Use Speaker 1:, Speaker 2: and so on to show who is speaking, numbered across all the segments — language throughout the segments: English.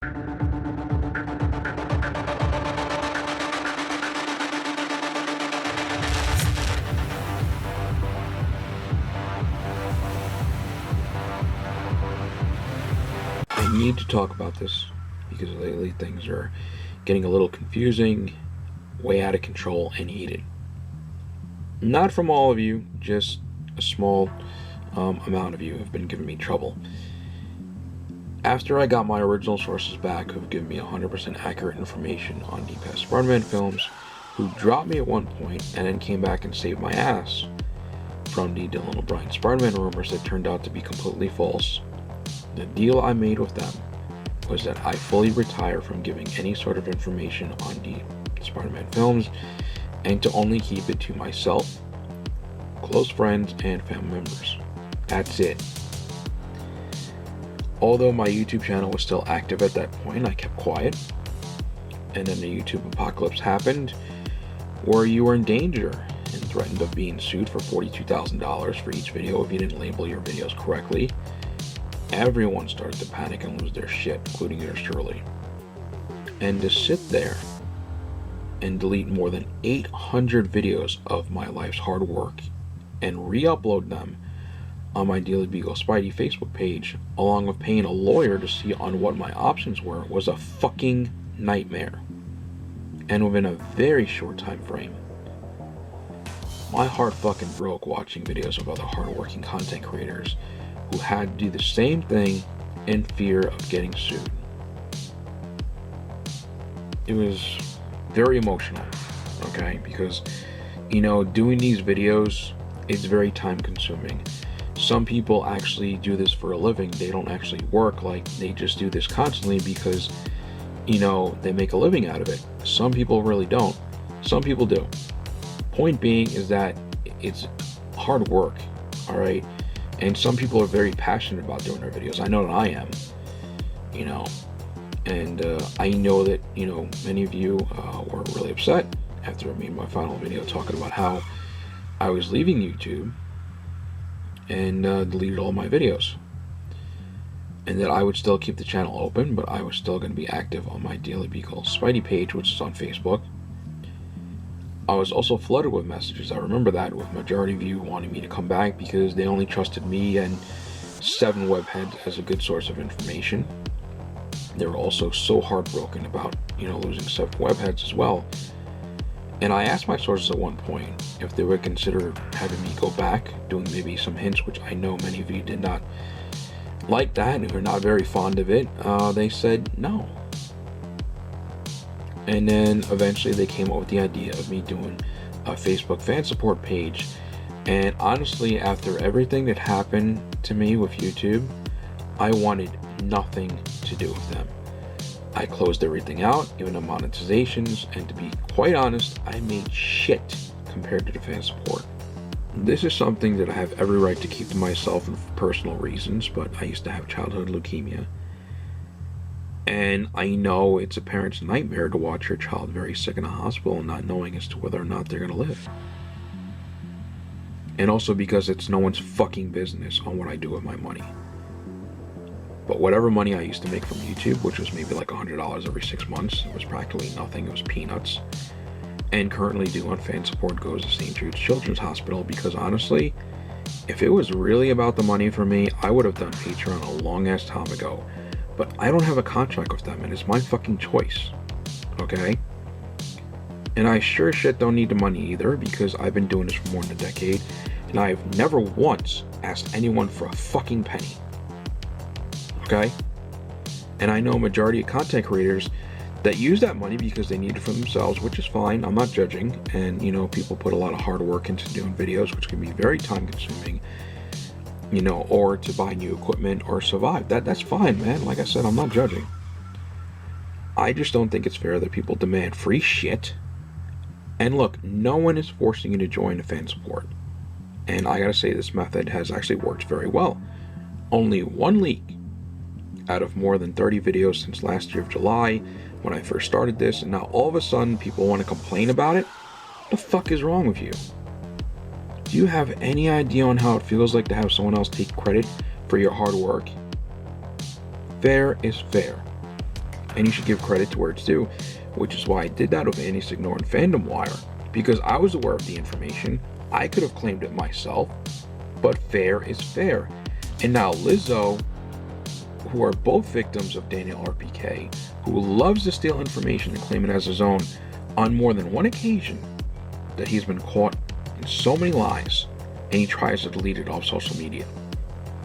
Speaker 1: I need to talk about this because lately things are getting a little confusing, way out of control, and heated. Not from all of you, just a small amount of you have been giving me trouble. After I got my original sources back who've given me 100% accurate information on the past Spider-Man films, who dropped me at one point and then came back and saved my ass from the Dylan O'Brien Spider-Man rumors that turned out to be completely false, the deal I made with them was that I fully retire from giving any sort of information on the Spider-Man films and to only keep it to myself, close friends, and family members. That's it. Although my YouTube channel was still active at that point, I kept quiet. And then the YouTube apocalypse happened, where you were in danger and threatened of being sued for $42,000 for each video if you didn't label your videos correctly. Everyone started to panic and lose their shit, including yours truly. And to sit there and delete more than 800 videos of my life's hard work and re-upload them on my Daily Beagle Spidey Facebook page, along with paying a lawyer to see on what my options were, was a fucking nightmare. And within a very short time frame. My heart fucking broke watching videos of other hardworking content creators who had to do the same thing in fear of getting sued. It was very emotional, okay? Because, doing these videos is very time consuming. Some people actually do this for a living. They don't actually work, like they just do this constantly because, they make a living out of it. Some people really don't. Some people do. Point being is that it's hard work, all right? And some people are very passionate about doing their videos. I know that I am, and I know that, many of you were really upset after I made my final video talking about how I was leaving YouTube and deleted all my videos. And that I would still keep the channel open, but I was still going to be active on my Daily Beagle Spidey page, which is on Facebook. I was also flooded with messages, I remember that, with majority of you wanting me to come back because they only trusted me and 7 webheads as a good source of information. They were also so heartbroken about, losing 7 webheads as well. And I asked my sources at one point if they would consider having me go back, doing maybe some hints, which I know many of you did not like that and who are not very fond of it. They said no. And then eventually they came up with the idea of me doing a Facebook fan support page. And honestly, after everything that happened to me with YouTube, I wanted nothing to do with them. I closed everything out, even the monetizations, and to be quite honest, I made shit compared to the fan support. This is something that I have every right to keep to myself for personal reasons, but I used to have childhood leukemia. And I know it's a parent's nightmare to watch your child very sick in a hospital and not knowing as to whether or not they're going to live. And also because it's no one's fucking business on what I do with my money. But whatever money I used to make from YouTube, which was maybe like $100 every 6 months, it was practically nothing, it was peanuts. And currently do on fan support goes to St. Jude's Children's Hospital, because honestly, if it was really about the money for me, I would have done Patreon a long ass time ago. But I don't have a contract with them, and it's my fucking choice, okay? And I sure shit don't need the money either, because I've been doing this for more than a decade, and I've never once asked anyone for a fucking penny, okay? And I know a majority of content creators that use that money because they need it for themselves, which is fine, I'm not judging, and people put a lot of hard work into doing videos, which can be very time consuming, or to buy new equipment or survive. That's fine, man. Like I said, I'm not judging. I just don't think it's fair that people demand free shit. And look, no one is forcing you to join a fan support. And I gotta say, this method has actually worked very well. Only 1 leak out of more than 30 videos since last year of July, when I first started this, and now all of a sudden people want to complain about it? What the fuck is wrong with you? Do you have any idea on how it feels like to have someone else take credit for your hard work? Fair is fair. And you should give credit to where it's due, which is why I did that with Anti-Signor and Fandom Wire, because I was aware of the information. I could have claimed it myself, but fair is fair. And now Lizzo, who are both victims of Daniel RPK, who loves to steal information and claim it as his own on more than one occasion, that he's been caught in so many lies, and he tries to delete it off social media.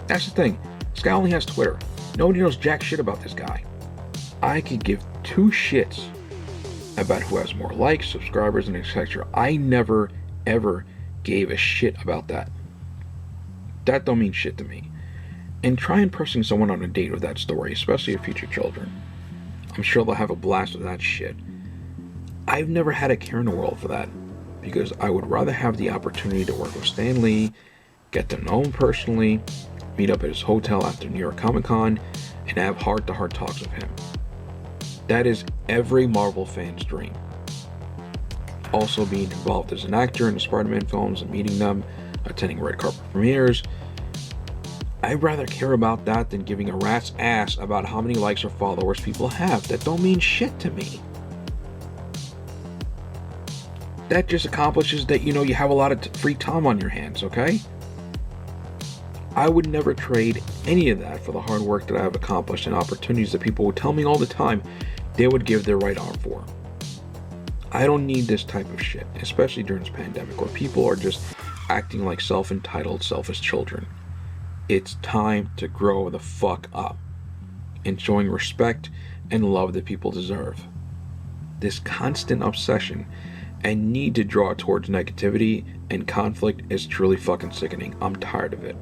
Speaker 1: That's the thing. This guy only has Twitter. Nobody knows jack shit about this guy. I could give two shits about who has more likes, subscribers, and etc. I never, ever gave a shit about that. That don't mean shit to me. And try impressing someone on a date with that story, especially your future children. I'm sure they'll have a blast with that shit. I've never had a care in the world for that, because I would rather have the opportunity to work with Stan Lee, get to know him personally, meet up at his hotel after New York Comic Con, and have heart-to-heart talks with him. That is every Marvel fan's dream. Also being involved as an actor in the Spider-Man films and meeting them, attending red carpet premieres. I'd rather care about that than giving a rat's ass about how many likes or followers people have. That don't mean shit to me. That just accomplishes that, you have a lot of free time on your hands, okay? I would never trade any of that for the hard work that I have accomplished and opportunities that people would tell me all the time they would give their right arm for. I don't need this type of shit, especially during this pandemic where people are just acting like self-entitled, selfish children. It's time to grow the fuck up and showing respect and love that people deserve. This constant obsession and need to draw towards negativity and conflict is truly fucking sickening. I'm tired of it.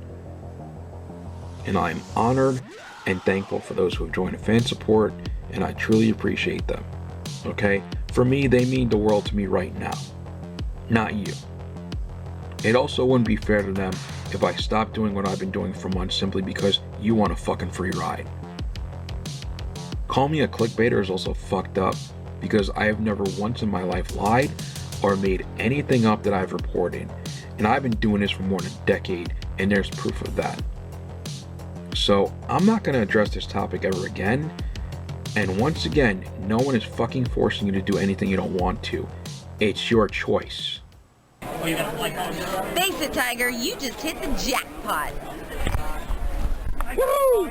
Speaker 1: And I am honored and thankful for those who have joined in fan support, and I truly appreciate them. Okay? For me, they mean the world to me right now, not you. It also wouldn't be fair to them if I stopped doing what I've been doing for months simply because you want a fucking free ride. Call me a clickbaiter is also fucked up, because I have never once in my life lied or made anything up that I've reported. And I've been doing this for more than a decade, and there's proof of that. So I'm not going to address this topic ever again. And once again, no one is fucking forcing you to do anything you don't want to. It's your choice.
Speaker 2: Face it, Tiger, you just hit the jackpot.
Speaker 3: Woo!